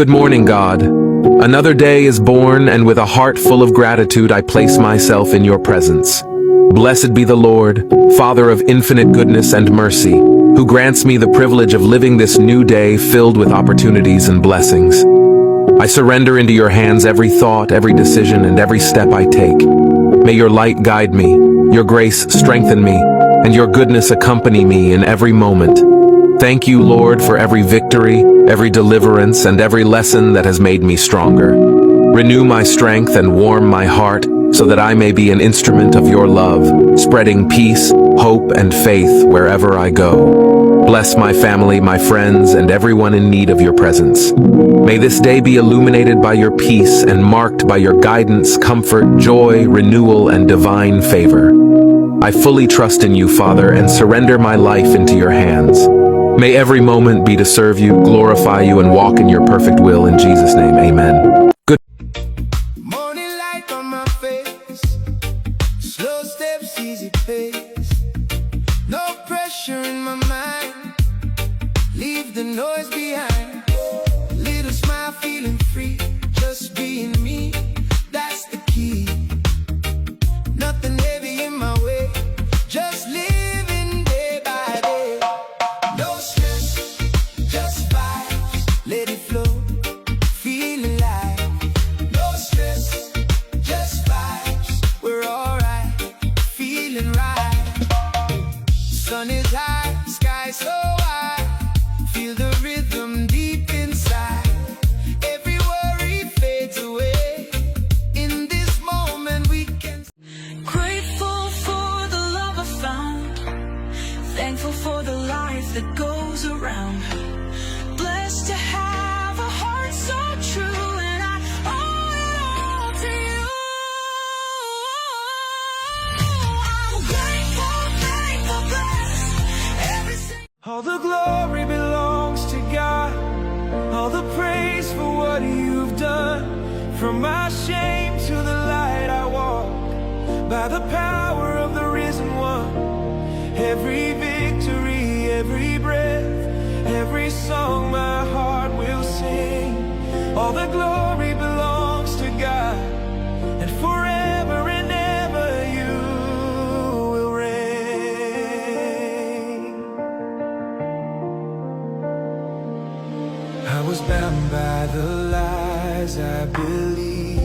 Good morning, God. Another day is born, and with a heart full of gratitude, I place myself in your presence. Blessed be the Lord, Father of infinite goodness and mercy, who grants me the privilege of living this new day filled with opportunities and blessings. I surrender into your hands every thought, every decision, and every step I take. May your light guide me, your grace strengthen me, and your goodness accompany me in every moment. Thank you, Lord, for every victory, every deliverance, and every lesson that has made me stronger. Renew my strength and warm my heart so that I may be an instrument of your love, spreading peace, hope, and faith wherever I go. Bless my family, my friends, and everyone in need of your presence. May this day be illuminated by your peace and marked by your guidance, comfort, joy, renewal, and divine favor. I fully trust in you, Father, and surrender my life into your hands. May every moment be to serve you, glorify you, and walk in your perfect will. In Jesus' name, amen. Good morning light on my face, slow steps, easy pace, no pressure in my mind, leave the noise behind, little smile feeling free, just being me, that's the key, nothing heavy in my way, just living day by day, no stress, just vibes, let it flow, feeling alive, no stress, just vibes, we're alright, feeling right, sun is high, sky so high, feel the rhythm deep inside, every worry fades away, in this moment we can. Grateful for the love I found, thankful for the life that goes around, blessed to have a heart so true, and I owe it all to you. I'm grateful, thankful, blessed, every single. All the glory belongs to God, all the praise for what you've done, from my shame to the light I walk, by the power of the risen one, every victory, every breath, every song my heart will sing, all the glory belongs to God, and forever and ever you will reign. I was bound by the lies I believed,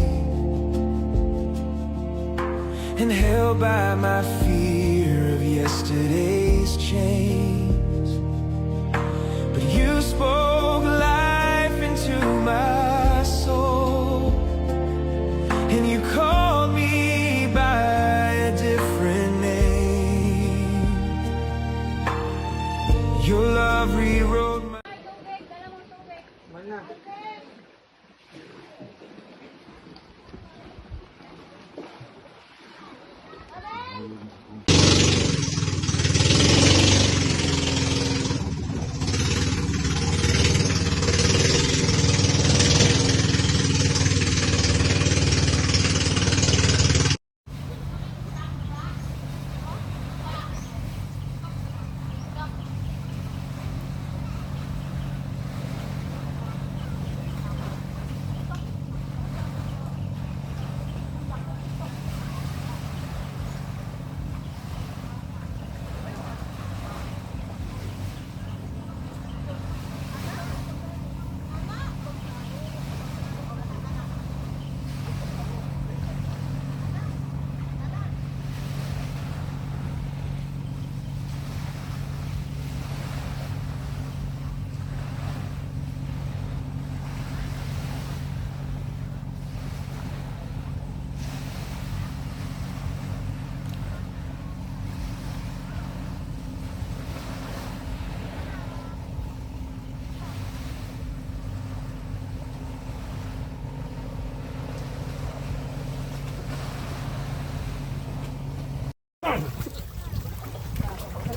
and held by my fear of yesterday's chains, but you spoke life into my soul, and you called me by a different name. Your love rewrote my.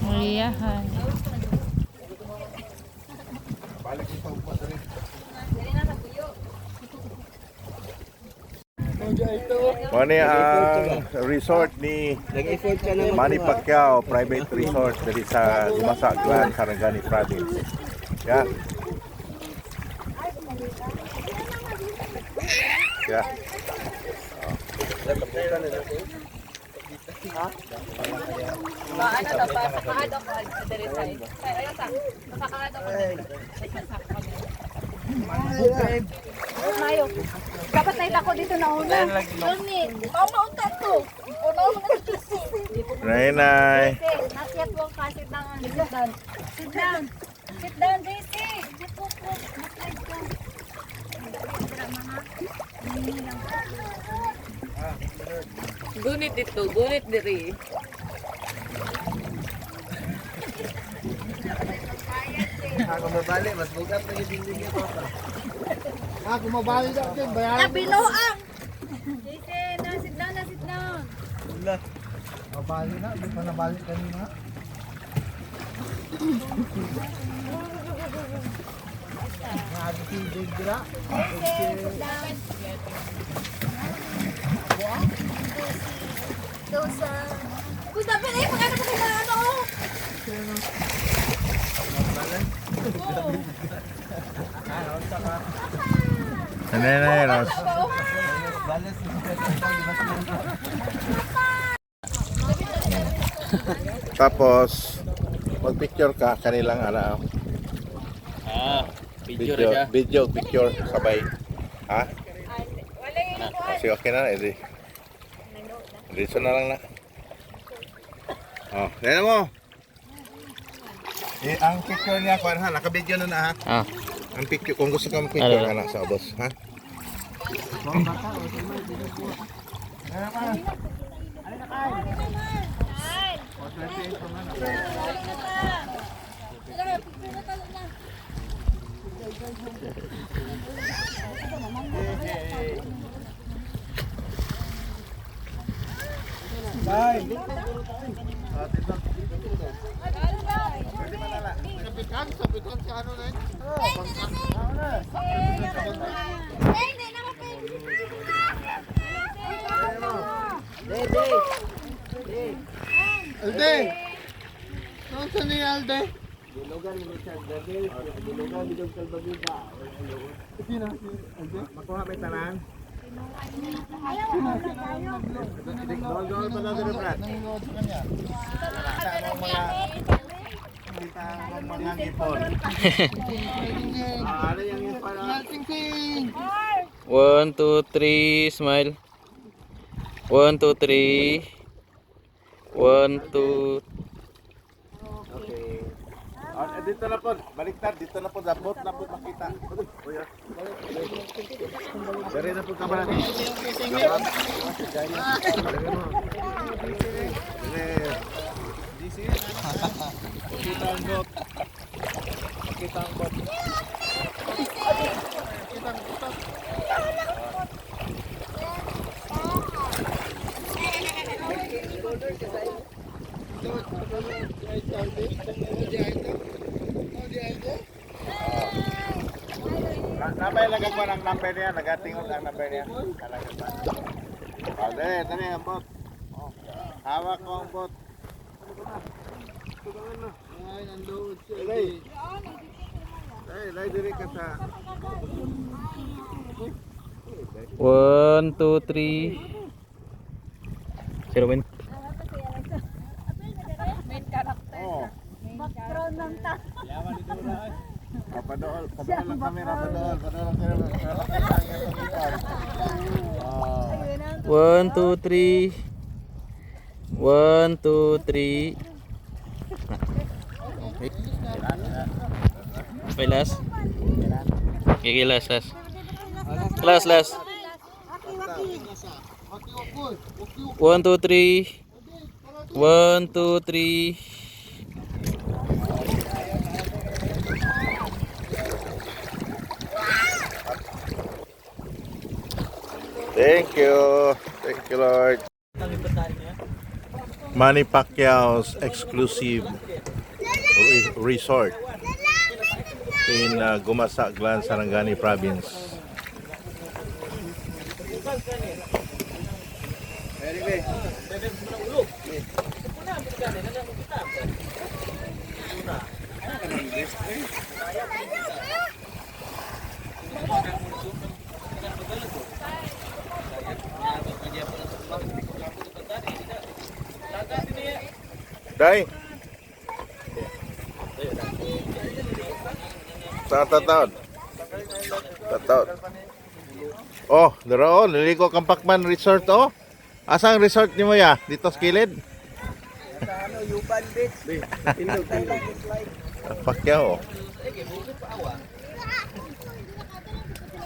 Meriahan. Mani ang resort ni Manny Pacquiao Private Resort dari sa Limasak, Gran Sarangani Province. Ya. Yeah. Ano daw pa? Pakahad ako sa deresay. Ayun sa. Pakahad ako. Mayo. Dapat na ako dito na una. Lumi. Maunta to. Una mo na kisi. Nay. Nasyat mo ka. Sit down. Sit down. Sit down. Sit down, JC. Naslide ka. Gunit dito. Gunit diri. Ako mabali, mas bugat na yung dinding niya to. Ako mabali daw din, bayaran. Nabiloang. JC, sit down, sit down. Wala. Mabali na, hindi pa nabali kanina. Nagi si Degra. Dosa. Kung dapat eh, pag ano ko na ano. Nay, Ros. Tapos, mag-picture ka kanilang ano. Picture sabay. Ha? Kasi okay na, edi. Dito na lang na. Oh, tingnan mo. Ang picture niya, kuwan ha, naka-video na na ha. Ang picture, kung gusto kang picture ka na sa boss, ha? Sabitan si ano na yun. Alde! Saan ni Alde? Dilugan ni Richard David. Dilugan ni Dr. Bagita. Sino si Alde? Makuha may tanan. Dol pa daw din Brad. Nanonood sa kanya. Mga ipon. Ano yung yung para? Sing-sing! 1, 2, 3, smile. 1, 2, 3. 1, 2. Okay. Dito na po, baliktad, dito na po, labot na po makita. Dari na po kamera. Kita ang bot. Kita ang bot. Kita ang bot. Napay lagag mo ng number niya, nagatingot ang number niya. Nalagag ba? Oh, dali ang bot. Hawak ko ang bot. Ay, nandoon si Dali. Dali, diri ka sa... 1, 2, 3. Sino win? Main character. Oh. Background ng ta. Padool ang kamera, padool ang kamera. 1, 2, 3. 1, 2, 3. Okay, last. Okay, last. Last. 1, 2, 3. 1, 2, 3. Thank you, Lord. Manny Pacquiao's exclusive resort in Gumasa, Glan, Sarangani Province. Day. Sa tatawad. Tatawad. Oh, daroon, liliko Kampakman Resort oh. Asang resort ni mo ya? Dito sa kilid? Pacquiao.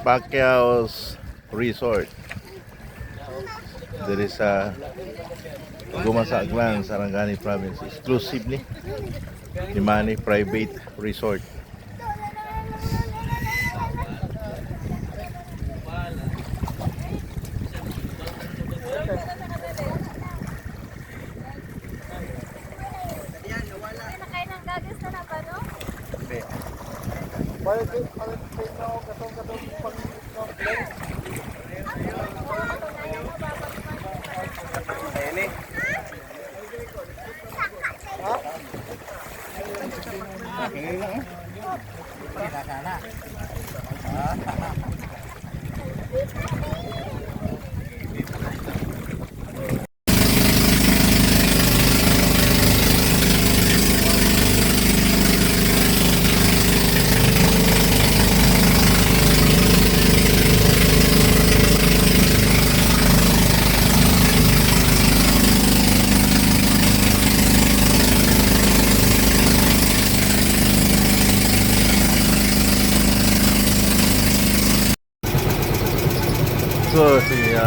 Pacquiao's Resort. There is a Gumasaglan, Sarangani Province, exclusively Nimani Private Resort. Nakain ng gagas na ba, no? So, si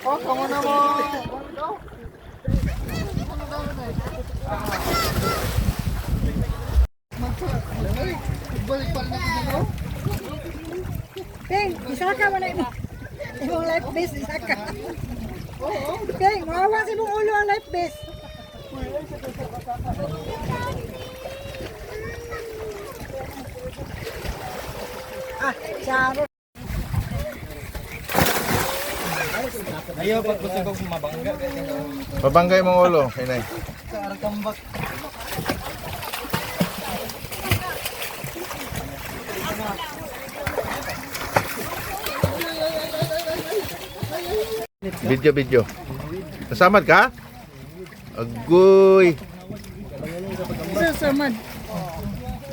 Oh, kamu na mo. Balik pa rin ako dito. Peng, isa ka mo na imo. Imong life base, isa ka. Peng, mawawa sa imong ulo ang life base. Ah, saro. Ayaw, pag gusto ko mabangga. pabanggay mong ulo, inay. Karakambak. Video. Nasamad ka? Agoy. Sa samad.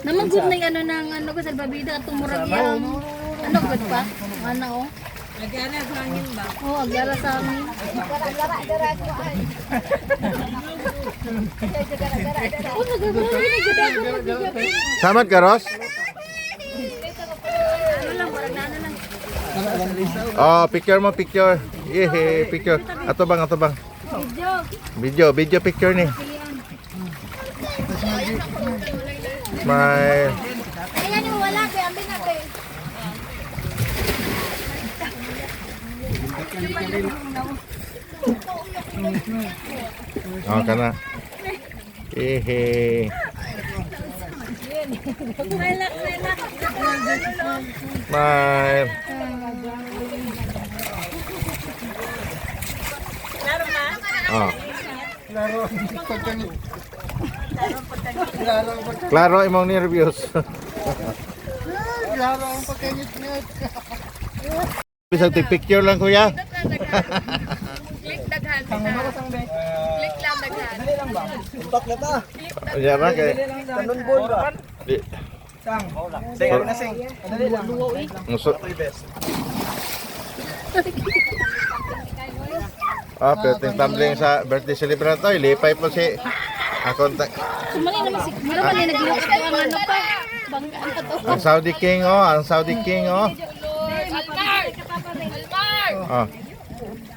Naman good na yung ano ng ano ko salbabida at tumurag yan. Ano good pa? Ano oh? Agyara sa hangin ba? Oo, agyara sa hangin. Samad ka, Ross? Ano lang, parang ano lang. Oh, picture. Yehe, picture. Ato bang. Video picture ni. Smile. Ayan yung wala, be. Ambil na, be. Oh, kana. Yehe. Smile. Oh. Klaro imong nervyos. Klaro ang pagkangit-ngit. Bisag picture lang kuya. Click daghan. Click lang daghan. Impact na ta. Diyan na kay. Tanong ball ba? Di. Perting tumbling sa birthday celebrant to. Lipay po si kontak. Sumali naman si Mura man yung nag-iwak ko ang ano pa. Banggaan pa to. Ang Saudi King oh, ang Saudi King oh. Oh.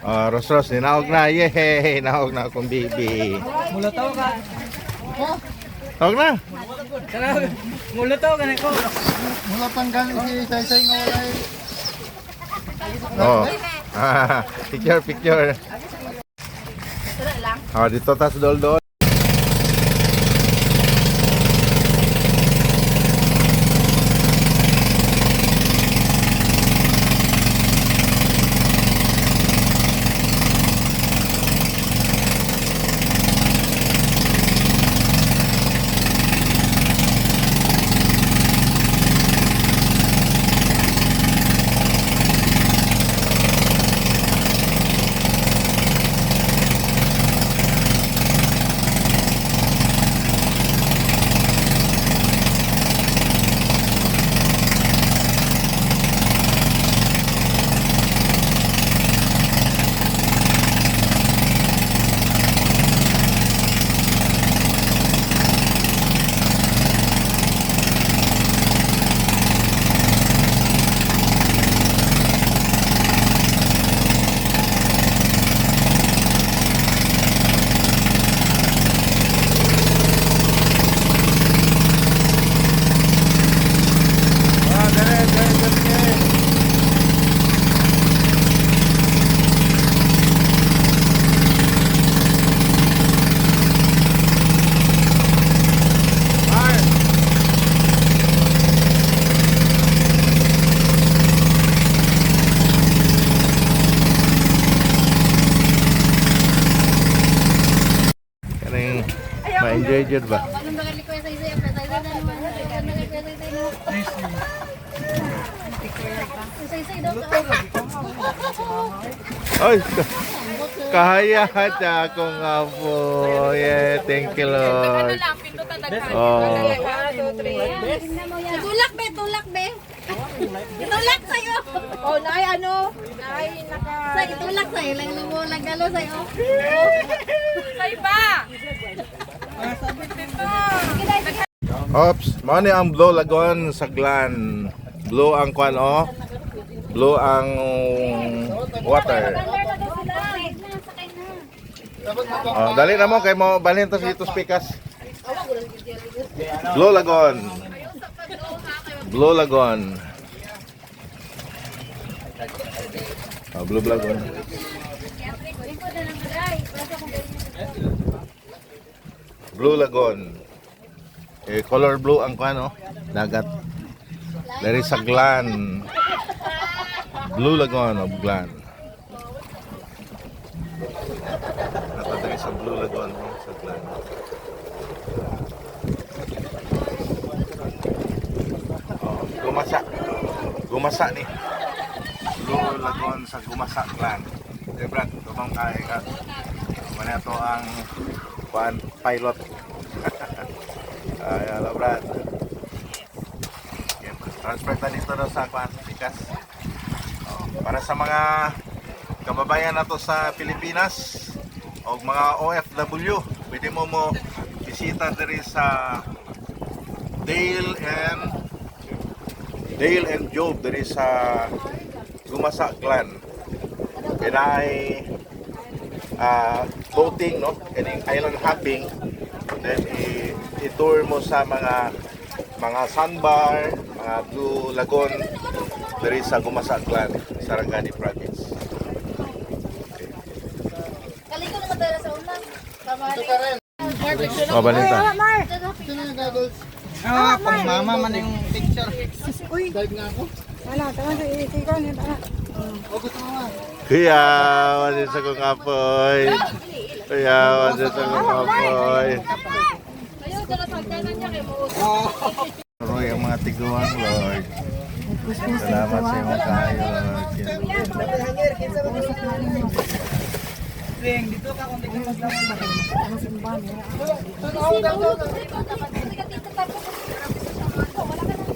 Oh, Ros, ninaog na. Yay! Naog na akong baby. Mulataw ka. Naog na. Mulataw ka na ko. Mulatang galing si Say nga wala eh. Oh. Picture. Oh, dito tas dol. Ma-enjoy dyan ba? Anong bagali ko sa isa? Sa isa na naman. Sa isa daw ka. Oy, kahayaan niya akong apo. Yeah, thank you Lord. Oh. Tulak be, tulak be. Itulak sa'yo. Oh, nay, ano? Nay, Sa itulak sa'yo. Lang lumulag galo sa'yo. Ops, mo ni ang Blue Lagoon sa Glan. Blue ang kwan oh. Blue ang water. Oh, dali na mo kay mo balhin to dito spikas. Blue Lagoon. Blue Lagoon. Oh, Blue Lagoon. Blue Lagoon. Color blue ang kwan oh. Dagat. Dari sa Glan. Blue Lagoon of Glan. Natadari sa Blue Lagoon sa Glan. Oh, Gumasa ni. Blue Lagoon sa Gumasa Glan. Brad, tumang kay ka. Muna to ang pilot. Ay, hello Brad. Transfer na dito na sa Pikas. Para sa mga kababayan nato sa Pilipinas o mga OFW, pwede mo bisita diri sa Dale and Job diri sa Gumasa Glan. Kinay boating no, kining island hopping. Then i-tour mo sa mga sandbar, mga Blue Lagoon diri sa Gumasa Glan, Sarangani Province. Kaliko naman tayo sa una. Tama rin. Oh, balita. Ito na yung goggles. Pang mama man yung picture. Uy. Dive nga ako. Ano, tama sa isikon yun, tama. O gusto mo nga. Kuya, wala sa kong apoy. Kuya, wala sa kong apoy. Ayaw, dala sa kanan niya kay mo. Roy, ang mga tiguan, Lord. Salamat sa iyong kayo, Lord. Ring, dito ka kung tingin lang naman. Ano simbahan, eh. Dapat dito tapos. Wala ka na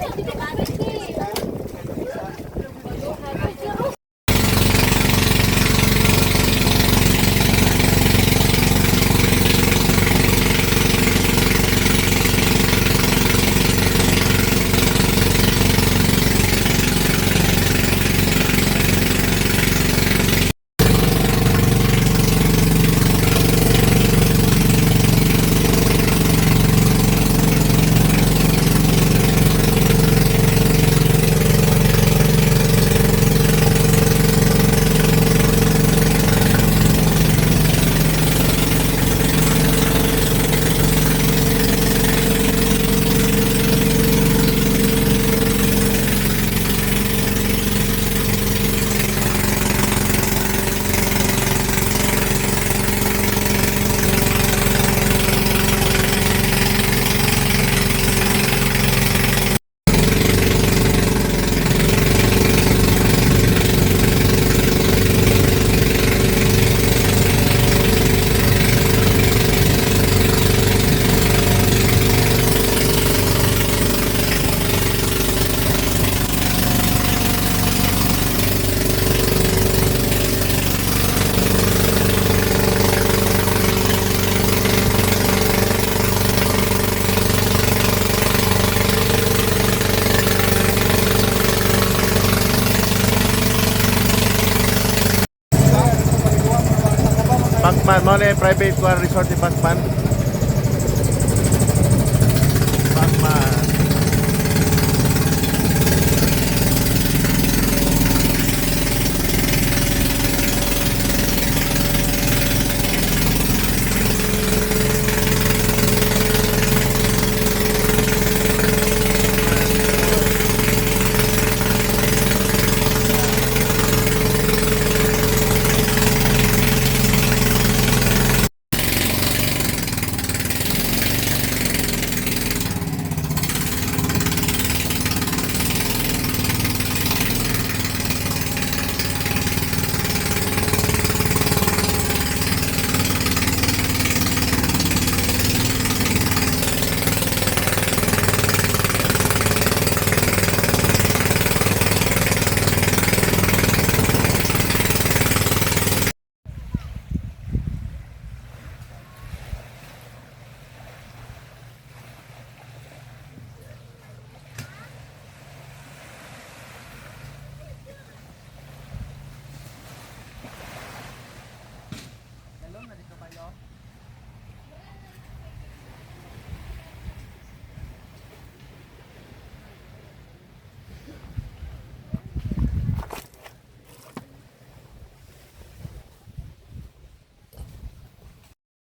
Pasman, mo na yung private kuha resort ni Pasman. Pasman.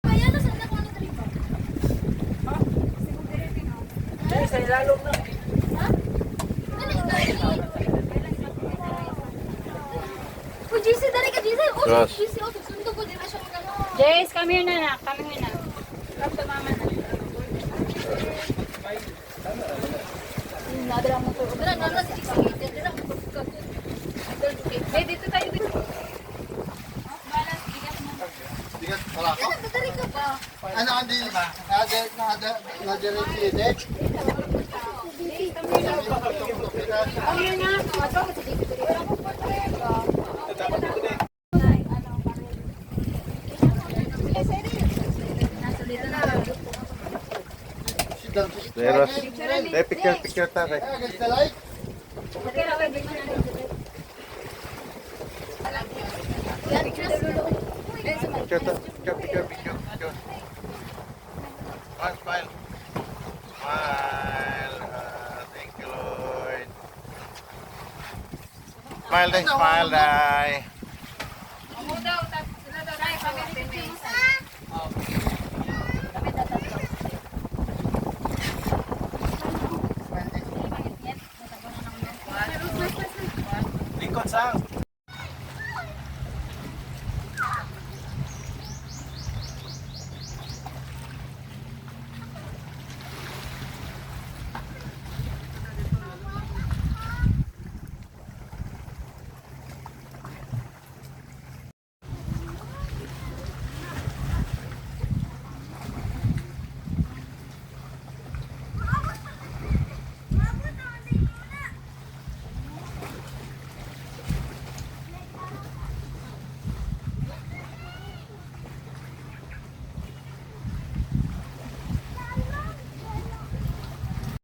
Kaya na saan ako ano dito? Sa ilalong na. Ha? Dali ka. Oh, JC, dali ka, JC. Oh, Yes. JC, oh, sundo ko, di ba siya magano? Jace, come here na na. Come here na. Come to mama na. Nadala mo to. Dala si JC. Dala mo to. Hey, dito tayo dito. Balas, bigat mo. Bigat, wala ko. Dali ka ba? Ano ang di? Nade-resident? Come here na. Ato, Leros. Picture ta. Against the light? Picture ta. Picture. Smile. Smile. Thank you, Lord. Smile, Day. Lingkod sang.